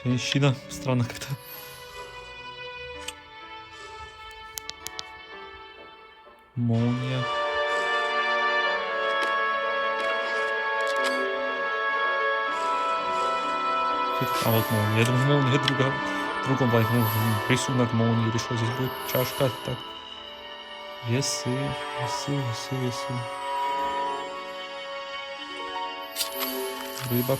Женщина. Странно как-то. Молния. А вот молния. Я думаю, молния в другом плане. Ну, рисунок молнии. Или что здесь будет? Чашка. Так. Весы. Весы. Рыба.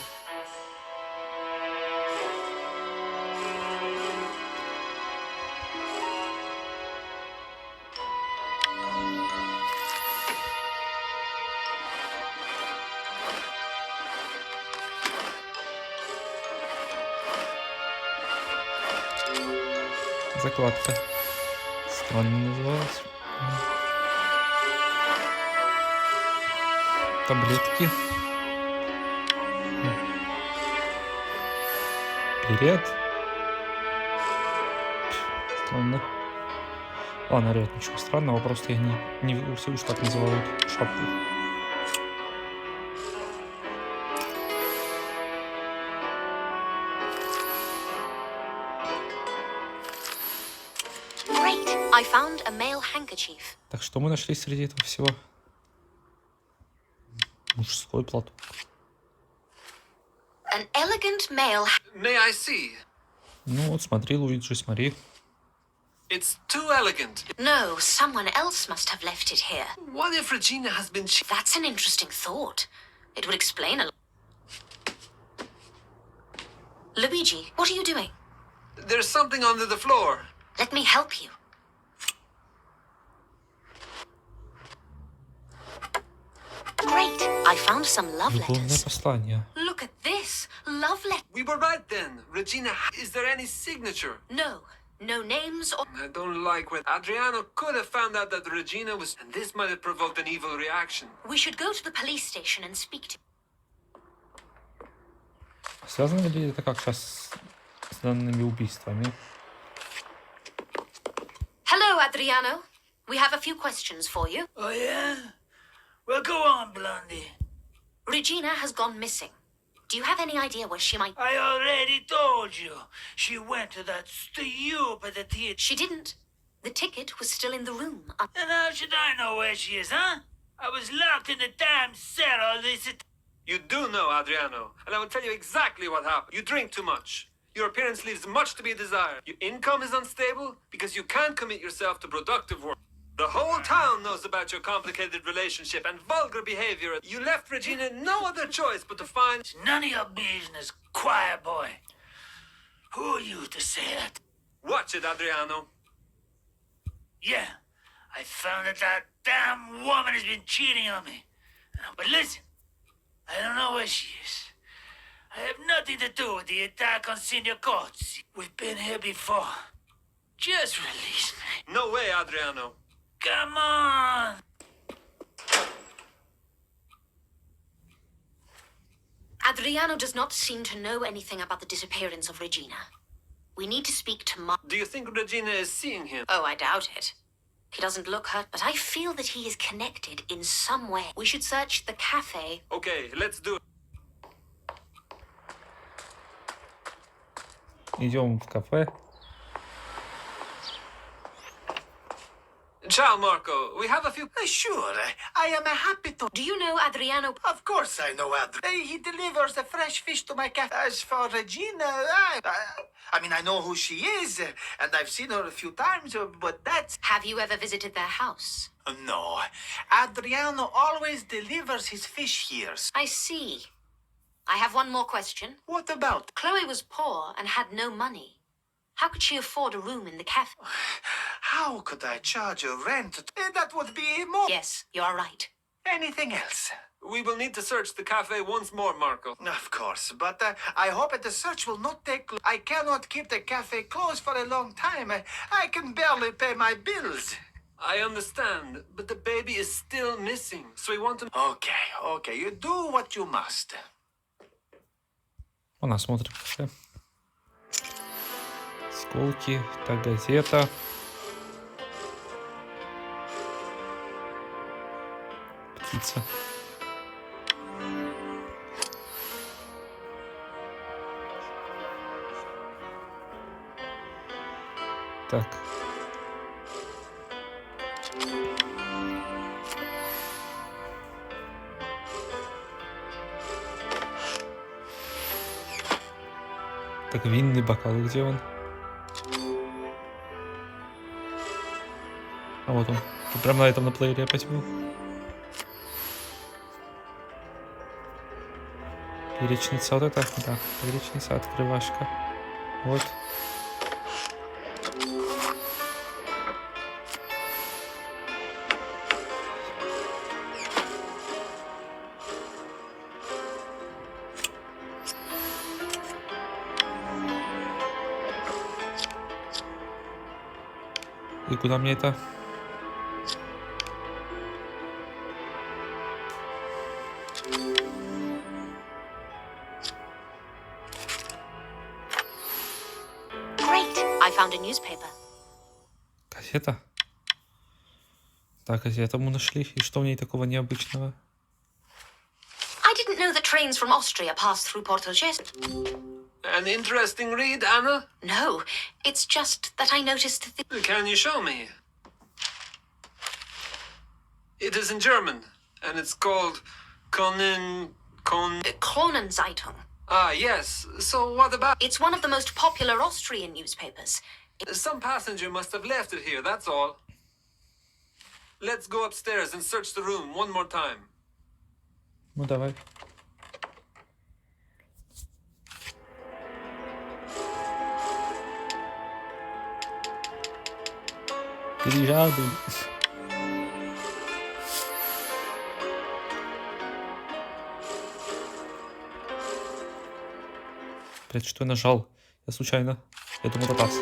Закладка. Странно называется. Таблетки. Берет. Странно. Ладно, нет, ничего странного, просто я не все уж так называют шапку. I found a male handkerchief. Так что мы нашли среди этого всего? Мужской платок. An elegant male. May I see? Ну вот, смотри, Луиджи, смотри. It's too elegant. No, someone else must have left it here. What if Regina has been That's an interesting thought. It would explain a lot. Luigi, what are you doing? There's something under the floor. Let me help you. Great. I found some love Любовное letters. послание. Look at this. Love letter. We were right then. Regina, is there any signature? No. No names or... I don't like when Adriano could have found out that Regina was... And this might have provoked an evil reaction. We should go to the police station and speak to... Связано ли это как сейчас с данными убийствами? Hello, Adriano. We have a few questions for you. Oh, yeah? Well, go on, Blondie. Regina has gone missing. Do you have any idea where she might... I already told you. She went to that stupid theater. She didn't. The ticket was still in the room. And how should I know where she is, huh? I was locked in the damn cell all this... You do know, Adriano, and I will tell you exactly what happened. You drink too much. Your appearance leaves much to be desired. Your income is unstable because you can't commit yourself to productive work. The whole town knows about your complicated relationship and vulgar behavior. You left Regina no other choice but to find... It's none of your business, choir boy. Who are you to say that? Watch it, Adriano. Yeah, I found that damn woman has been cheating on me. But listen, I don't know where she is. I have nothing to do with the attack on Senior Courts. We've been here before. Just release me. No way, Adriano. Come on! Adriano does not seem to know anything about the disappearance of Regina. We need to speak to Mark. Do you think Regina is seeing him? Oh, I doubt it. He doesn't look hurt, but I feel that he is connected in some way. We should search the cafe. Okay, let's do it. Идем в кафе. Ciao, Marco. We have a few... Sure, I am happy to. Do you know Adriano? Of course I know Adrian. He delivers the fresh fish to my cafe. As for Regina, I mean, I know who she is, and I've seen her a few times, but that's... Have you ever visited their house? No, Adriano always delivers his fish here. I see. I have one more question. What about? Chloe was poor and had no money. How could she afford a room in the cafe? How could I charge a rent? That would be more... Yes, you are right. Anything else? We will need to search the cafe once more, Marco. Of course, but I hope that the search will not take... I cannot keep the cafe closed for a long time. I can barely pay my bills. I understand, but the baby is still missing, so we want to... Okay, you do what you must. Она смотрит кафе. Сколки, та газета. Птица. Так. Так, винный бокал, где он? А вот он. Тут прям на этом, на плеере опять был. Перечница, вот это? Да, перечница, открывашка. Вот. И куда мне это? Great! I found a newspaper. Газета? Так, газету мы нашли. И что в ней такого необычного? I didn't know that trains from Austria pass through Portuguese. An interesting read, Anna? No, it's just that I noticed the... Can you show me? It is in German, and it's called Kronenzeitung. Ah, yes. So what about... It's one of the most popular Austrian newspapers. Some passenger must have left it here, that's all. Let's go upstairs and search the room one more time. Ну давай. Пережаду. Блять, что я нажал? Я случайно. Я думал, это таз.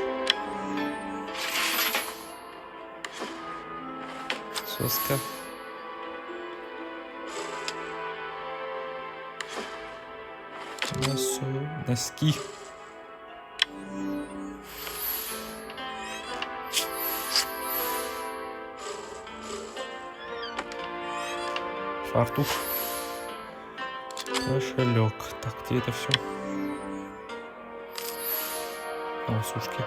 Соска. Носки. Фартук. Кошелек. Так, где это все? О, сушки.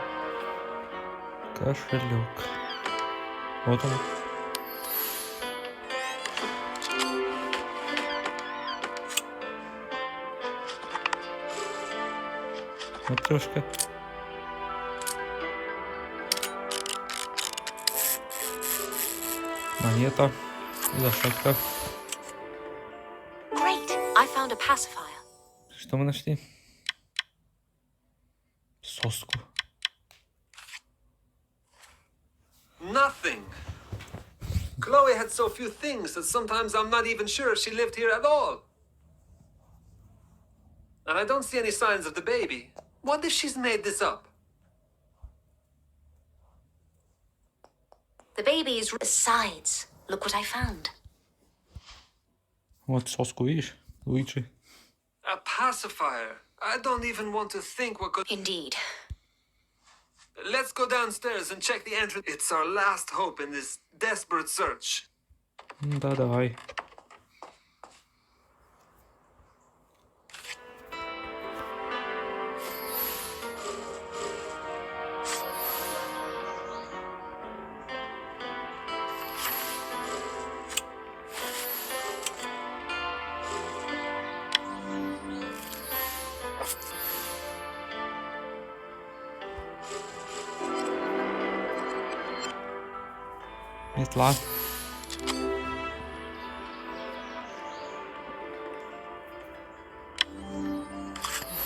Кошелек. Вот он. Матрешка. Монета. Зашивка. Great! I found a pacifier. Что мы нашли? Соску. Nothing. Chloe had so few things that sometimes I'm not even sure if she lived here at all. And I don't see any signs of the baby. What if she's made this up? The baby is... Besides, look what I found. Вот соску, видишь? Луиджи. A pacifier. I don't even want to think what could... Indeed. Let's go downstairs and check the entrance. It's our last hope in this desperate search. Да, давай. Метла.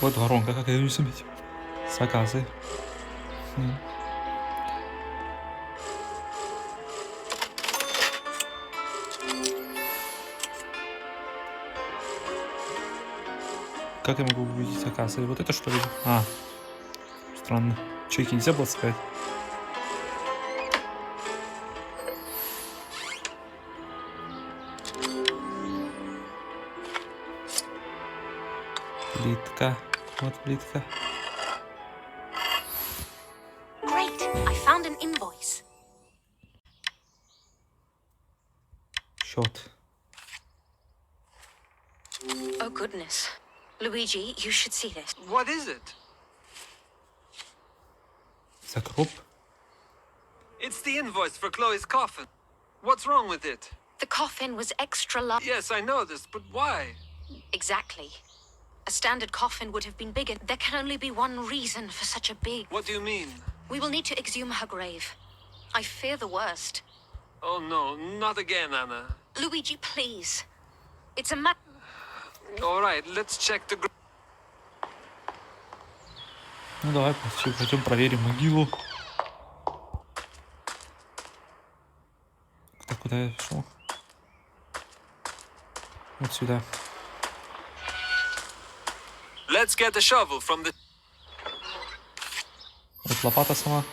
Вот воронка, как я не заметил. Заказы. Как я могу увидеть заказы? Вот это что ли? А, странно. Чеки нельзя было сказать? Плитка. Вот плитка. Great! I found an invoice. Счет. Oh, goodness. Luigi, you should see this. What is it? Закроп. It's the invoice for Chloe's coffin. What's wrong with it? The coffin was extra large. Yes, I know this, but why? Exactly. A standard coffin would have been bigger. There can only be one reason for such a big... What do you mean? We will need to exhume her grave. I fear the worst. Oh no, not again, Anna. Luigi, please. It's a matter... All right, let's check the grave. Ну давай, пойдем проверим могилу. Так, куда я шел? Вот сюда. Let's get a shovel from the... Вот лопата сама.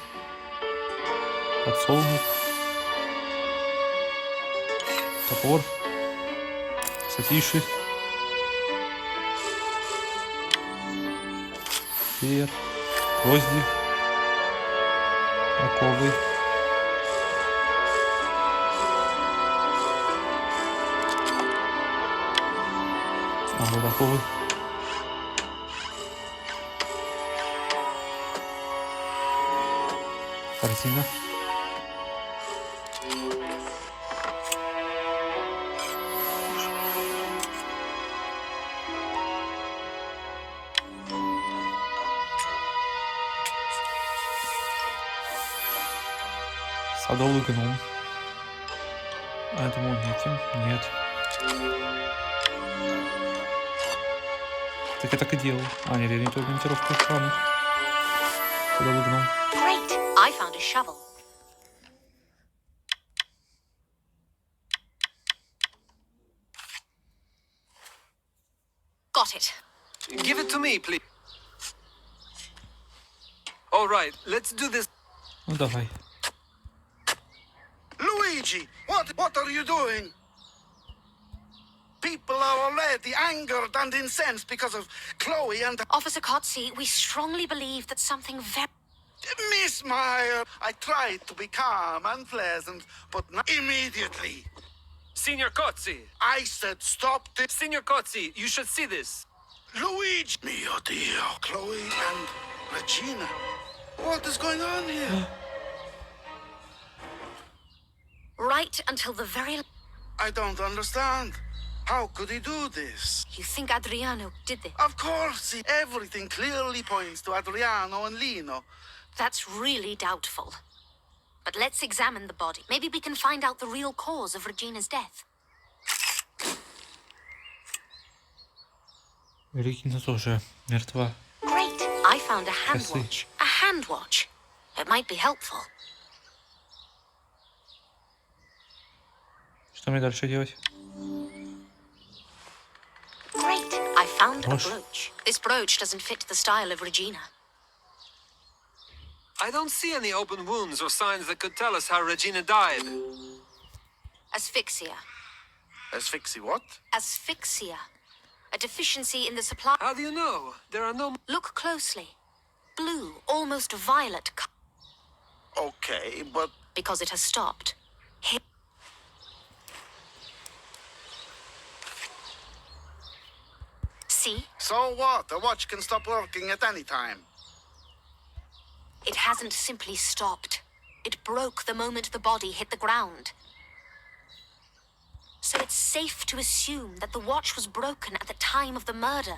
Подсолнух. Топор. Сатиши. Веер. Гвозди. Оковы. Вот оковы. Картина. Садовый гном. А я думал, нет. Так я так и делал. А, нет, я не ту ориентировку. Ладно. Садовый гном. Great! I found a shovel. Got it. Give it to me, please. All right, let's do this. Ну давай. Luigi, what are you doing? People are already angered and incensed because of Chloe and... Officer Kotze, we strongly believe that something very... Miss Meyer, I tried to be calm and pleasant, but not immediately. Signor Cozzi. I said stop this. Signor Cozzi, you should see this. Luigi! Mio Dio, Chloe and Regina. What is going on here? Right until the very... I don't understand. How could he do this? You think Adriano did this? Of course, everything clearly points to Adriano and Lino. That's really doubtful. But let's examine the body. Maybe we can find out the real cause of Regina's death. Регина тоже мертва. Great! I found a hand Часы. watch. A hand watch. It might be helpful. Что мне дальше делать? Great! I found a Brooch. brooch. This brooch doesn't fit the style of Regina. I don't see any open wounds or signs that could tell us how Regina died. Asphyxia. Asphyxia what? Asphyxia. A deficiency in the supply... How do you know? There are no... Look closely. Blue, almost violet Okay, but... because it has stopped. Here. See? So what? A watch can stop working at any time. It hasn't simply stopped. It broke the moment the body hit the ground. So it's safe to assume that the watch was broken at the time of the murder.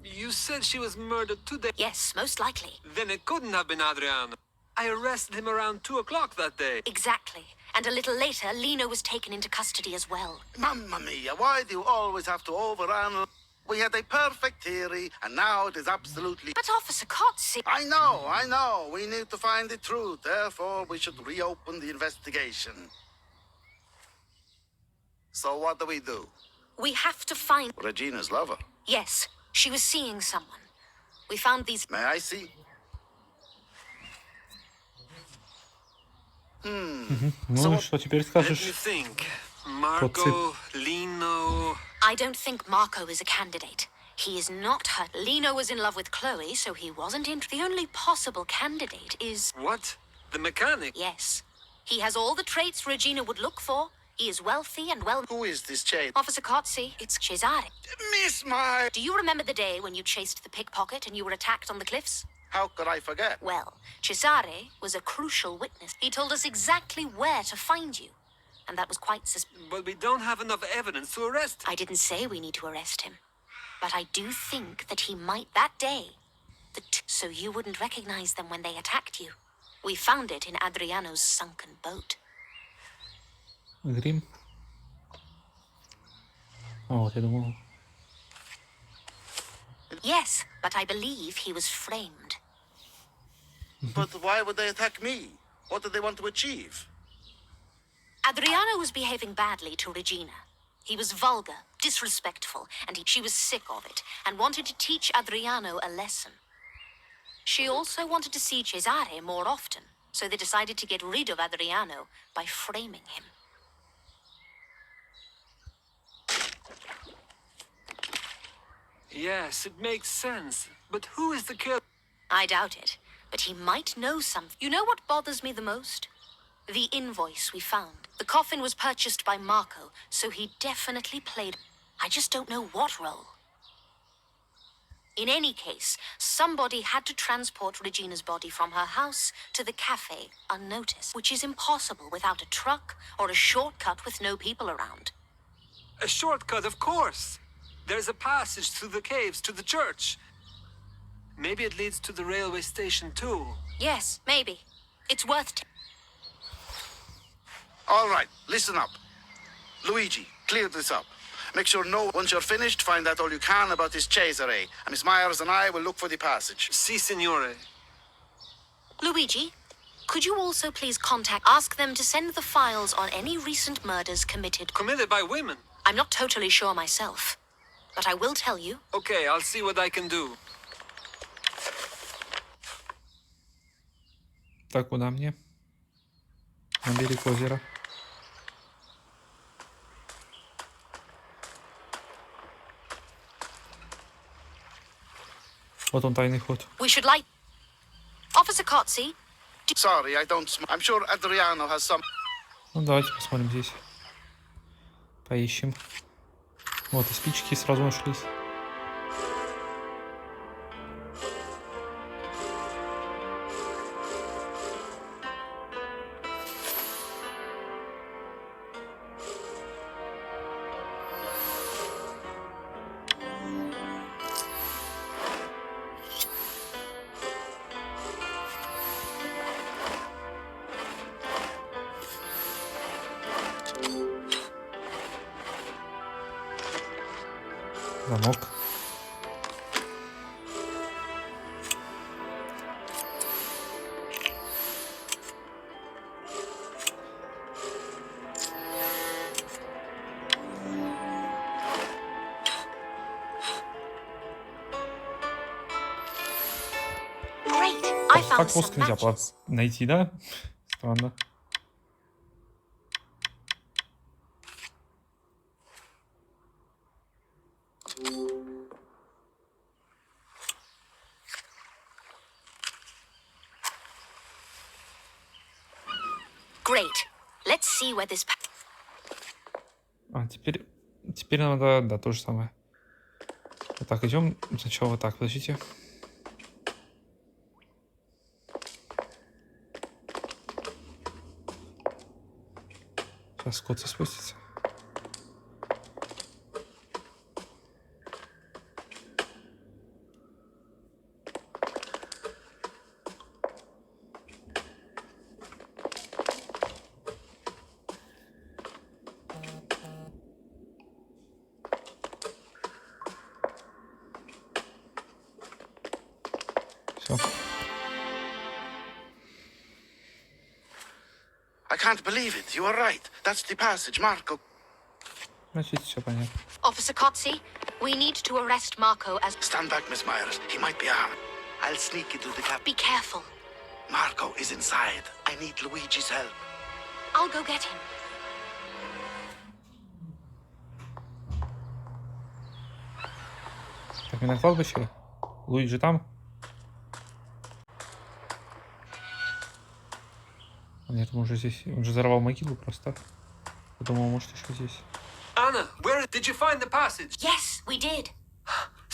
You said she was murdered 2 days... Yes, most likely. Then it couldn't have been Adriano. I arrested him around 2 o'clock that day. Exactly. And a little later, Lino was taken into custody as well. Mamma mia, why do you always have to overanalyze? We had a perfect theory, and now it is absolutely... But Officer Kotze... I know. We need to find the truth. Therefore, we should reopen the investigation. So what do? We have to find... Regina's lover. Yes, she was seeing someone. We found these... May I see? Ну и что теперь Let me скажешь? think. Marco, Lino... I don't think Marco is a candidate. He is not her. Lino was in love with Chloe, so he wasn't in... The only possible candidate is... What? The mechanic? Yes. He has all the traits Regina would look for. He is wealthy and well... Who is this chain? Officer Kotze, it's Cesare. Miss My... Do you remember the day when you chased the pickpocket and you were attacked on the cliffs? How could I forget? Well, Cesare was a crucial witness. He told us exactly where to find you. And that was quite But we don't have enough evidence to arrest him. I didn't say we need to arrest him. But I do think that he might that day. So you wouldn't recognize them when they attacked you. We found it in Adriano's sunken boat. Грим. А, вот я думал. Yes, but I believe he was framed. But why would they attack me? What did they want to achieve? Adriano was behaving badly to Regina. He was vulgar, disrespectful, and she was sick of it and wanted to teach Adriano a lesson. She also wanted to see Cesare more often, so they decided to get rid of Adriano by framing him. Yes, it makes sense. But who is the killer? I doubt it, but he might know something. You know what bothers me the most? The invoice we found. The coffin was purchased by Marco, so he definitely played. I just don't know what role. In any case, somebody had to transport Regina's body from her house to the cafe unnoticed, which is impossible without a truck or a shortcut with no people around. A shortcut, of course. There's a passage through the caves to the church. Maybe it leads to the railway station too. Yes, maybe. It's worth it. All right, listen up. Luigi, clear this up. Make sure once you're finished, find out all you can about this Cesare. And Miss Myers and I will look for the passage. Si, signore. Luigi, could you also please ask them to send the files on any recent murders committed? Committed by women? I'm not totally sure myself, but I will tell you. Okay, I'll see what I can do. Так, куда мне? На берег озера. Вот он, тайный ход. We should light. Officer Cozzi, Sorry, I don't I'm sure Adriano has some... Ну, давайте посмотрим здесь. Поищем. Вот, и спички сразу нашлись. Замок. great. I found Так some воск нельзя matches. найти, да? Странно. Great. Let's see where this. А, теперь надо, да, то же самое. Вот так идем. Сначала вот так, подождите. Сейчас кот спустится. Все. I can't believe it. You are right. That's the passage, Marco. Значит, все понятно. Officer Cozzi, we need to arrest Marco as. Stand back, Miss Myers. He might be armed. I'll sneak into the cab. Be careful. Marco is inside. I need Luigi's help. I'll go get him. Так, мне на кладбище. Луиджи там. Нет, он уже здесь. Он же взорвал могилу просто. Я думал, может, еще здесь. Anna, where did you find the passage? Yes, we did.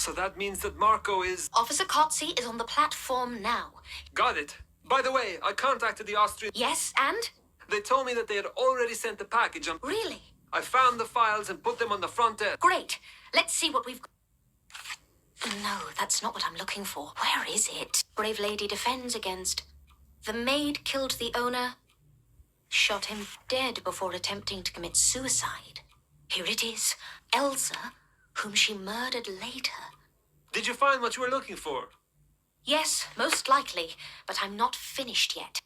So that means that Marco is... Officer Kotze is on the platform now. Got it. By the way, I contacted the Austrian... Yes, and? They told me that they had already sent the package and... Really? I found the files and put them on the front desk. Great. Let's see what we've got. No, that's not what I'm looking for. Where is it? Brave lady defends against. The maid killed the owner, shot him dead before attempting to commit suicide. Here it is. Elsa, whom she murdered later. Did you find what you were looking for? Yes, most likely, but I'm not finished yet.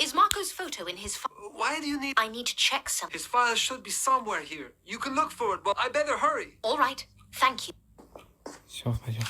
Is Marco's photo in his Why do you need... I need to check some. His files should be somewhere here. You can look for it, but I better hurry. All right, thank you. Все, пойдем.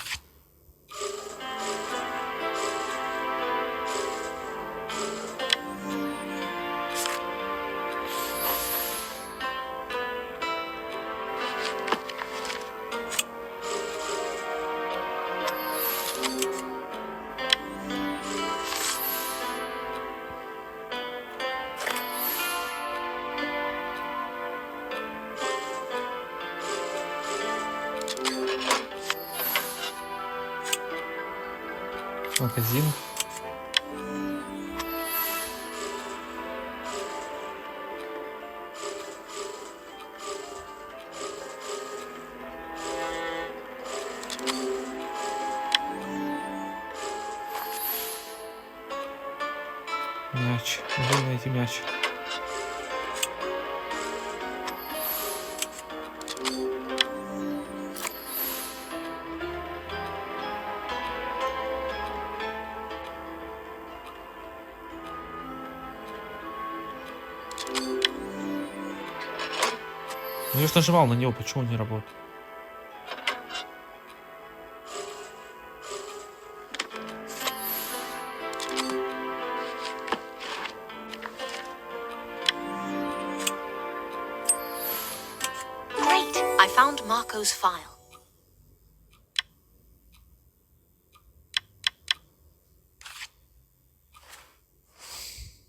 Магазин. Мяч. Где найти мяч? Ну, я же нажимал на него, почему он не работает? Great! I found Marco's file.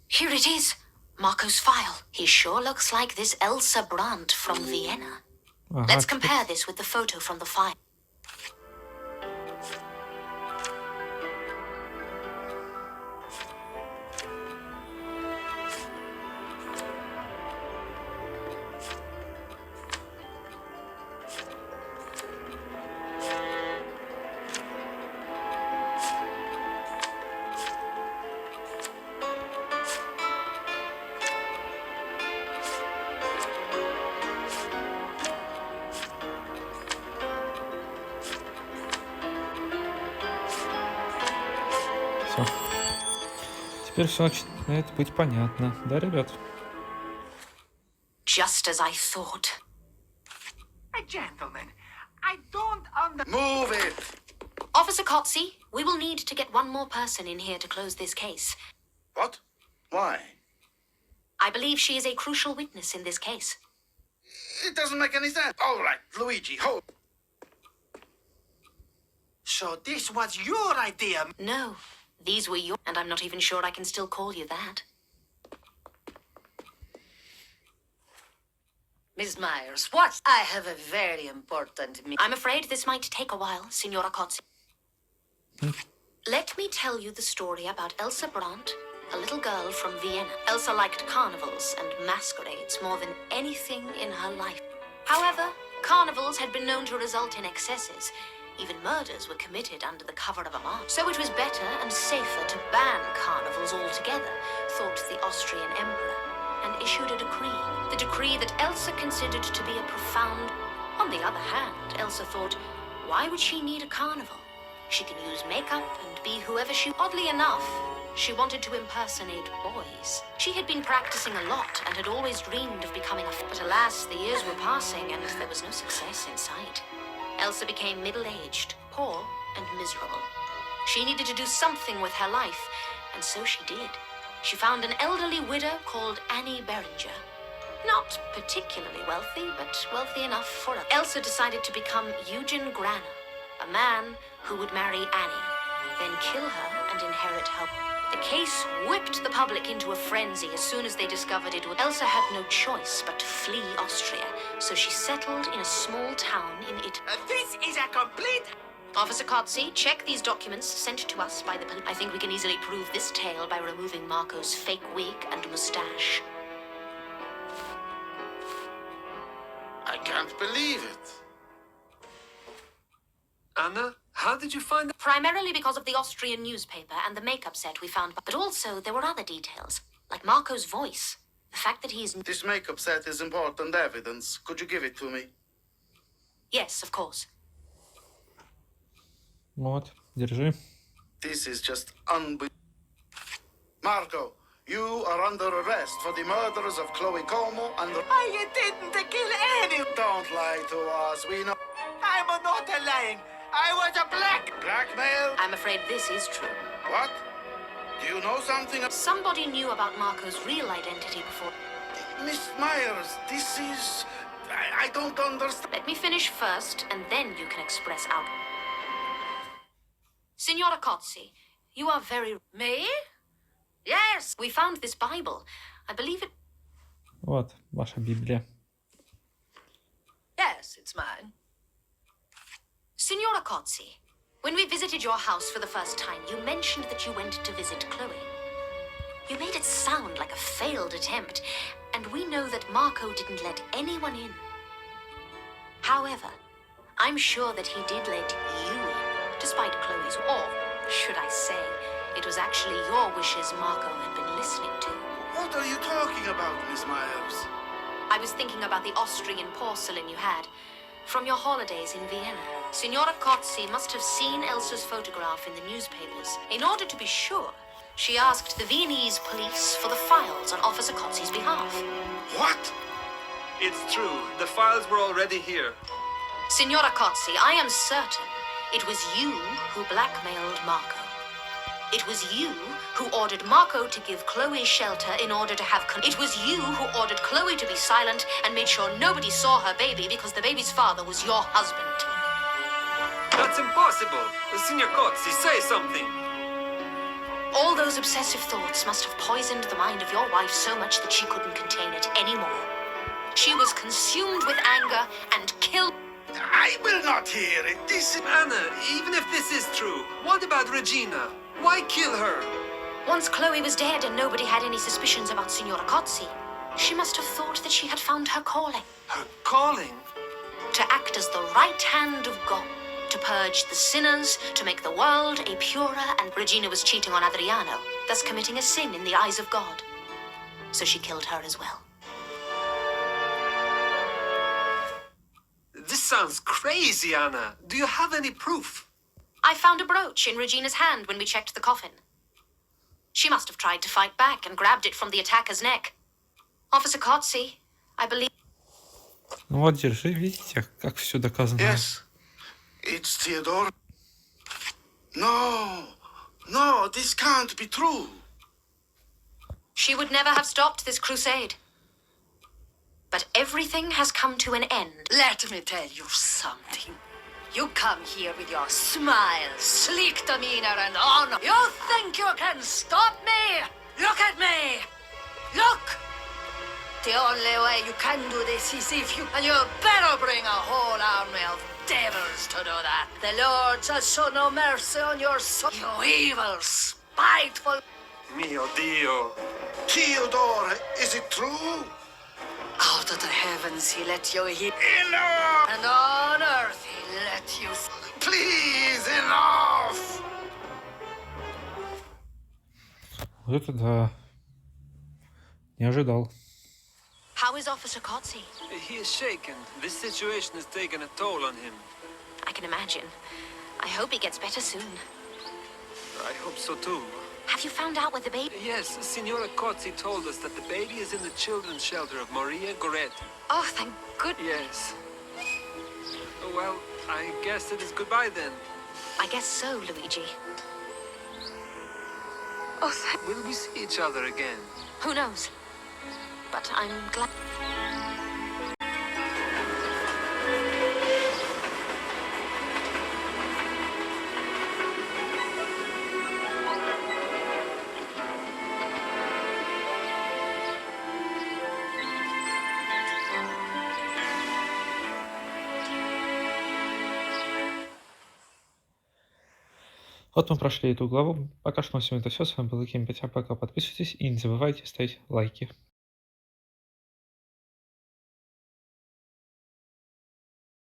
Here it is. Marco's file. He sure looks like this Elsa Brandt from Vienna. Ага, Let's теперь- compare this with the photo from the file. Все. Теперь все начинает быть понятно. Да, ребят? Just as I thought. Gentlemen, I don't understand. Move it! Officer Kotze, we will need to get one more person in here to close this case. What? Why? I believe she is a crucial witness in this case. It doesn't make any sense. All right, Luigi, hold. So this was your idea. No, these were your... And I'm not even sure I can still call you that. Miss Myers, what? I have a very important I'm afraid this might take a while, Signora Kotze. Let me tell you the story about Elsa Brandt, a little girl from Vienna. Elsa liked carnivals and masquerades more than anything in her life. However, carnivals had been known to result in excesses. Even murders were committed under the cover of a mask. So it was better and safer to ban carnivals altogether, thought the Austrian emperor, and issued a decree. The decree that Elsa considered to be a profound... On the other hand, Elsa thought, why would she need a carnival? She can use makeup and be whoever she... Oddly enough, she wanted to impersonate boys. She had been practicing a lot and had always dreamed of becoming a... But alas, the years were passing and there was no success in sight. Elsa became middle-aged, poor, and miserable. She needed to do something with her life, and so she did. She found an elderly widow called Annie Beringer. Not particularly wealthy, but wealthy enough for her. Elsa decided to become Eugen Granner, a man who would marry Annie, then kill her and inherit her. The case whipped the public into a frenzy as soon as they discovered it. Elsa had no choice but to flee Austria, so she settled in a small town in Italy. This is a complete... Officer Kotze, check these documents sent to us by the police. I think we can easily prove this tale by removing Marco's fake wig and mustache. I can't believe it. Anna, how did you find that? Primarily because of the Austrian newspaper and the makeup set we found, but also there were other details, like Marco's voice. The fact that he's... This makeup set is important evidence. Could you give it to me? Yes, of course. Вот, держи. This is just unbelievable. Marco, you are under arrest for the murders of Chloe Como and the... I didn't kill any... Don't lie to us. We know... I'm not lying. I was a Blackmail? I'm afraid this is true. What? Do you know something? Somebody knew about Marco's real identity before. Miss Myers, this is... I don't understand. Let me finish first, and then you can express out. Signora Kotze, you are very... Me? Yes. We found this Bible. I believe it... Вот, ваша Библия. Yes, it's mine. Signora Kotze, when we visited your house for the first time, you mentioned that you went to visit Chloe. You made it sound like a failed attempt, and we know that Marco didn't let anyone in. However, I'm sure that he did let you in, despite Chloe's... Or, should I say, it was actually your wishes Marco had been listening to. What are you talking about, Miss Myers? I was thinking about the Austrian porcelain you had from your holidays in Vienna. Signora Kotze must have seen Elsa's photograph in the newspapers. In order to be sure, she asked the Viennese police for the files on Officer Kotze's behalf. What? It's true. The files were already here. Signora Kotze, I am certain it was you who blackmailed Marco. It was you who ordered Marco to give Chloe shelter in order to have... It was you who ordered Chloe to be silent and made sure nobody saw her baby because the baby's father was your husband. That's impossible. Signor Kotze, say something. All those obsessive thoughts must have poisoned the mind of your wife so much that she couldn't contain it anymore. She was consumed with anger and killed... I will not hear it. This is... Anna, even if this is true, what about Regina? Why kill her? Once Chloe was dead and nobody had any suspicions about Signora Kotze, she must have thought that she had found her calling. Her calling? To act as the right hand of God. To purge the sinners, to make the world a purer, and Regina was cheating on Adriano, thus committing a sin in the eyes of God. So she killed her as well. This sounds crazy, Anna. Do you have any proof? I found a brooch in Regina's hand when we checked the coffin. She must have tried to fight back and grabbed it from the attacker's neck. Officer Kotze, I believe... Ну вот, держи, видите, как все доказано. Yes. It's Theodore. No, this can't be true. She would never have stopped this crusade. But everything has come to an end. Let me tell you something. You come here with your smile, sleek demeanor, and honor. You think you can stop me? Look at me! Look! The only way you can do this is if you... And you better bring a whole army of devils to do that. The Lord shall show no mercy on your soul. You evil, spiteful... Mio Dio. Theodore, is it true? Out of the heavens he let you hear, Enough! and on earth he let you... Please, enough! Вот это да. Не ожидал. How is Officer Kotze? He is shaken. This situation has taken a toll on him. I can imagine. I hope he gets better soon. I hope so too. Have you found out where the baby... Yes, Signora Kotze told us that the baby is in the children's shelter of Maria Goretti. Oh, thank goodness. Yes. Well, I guess it is goodbye then. I guess so, Luigi. Oh, Will we see each other again? who knows? But I'm glad... Вот мы прошли эту главу. Пока что на сегодня это все. С вами был Ким. Пока. Подписывайтесь и не забывайте ставить лайки.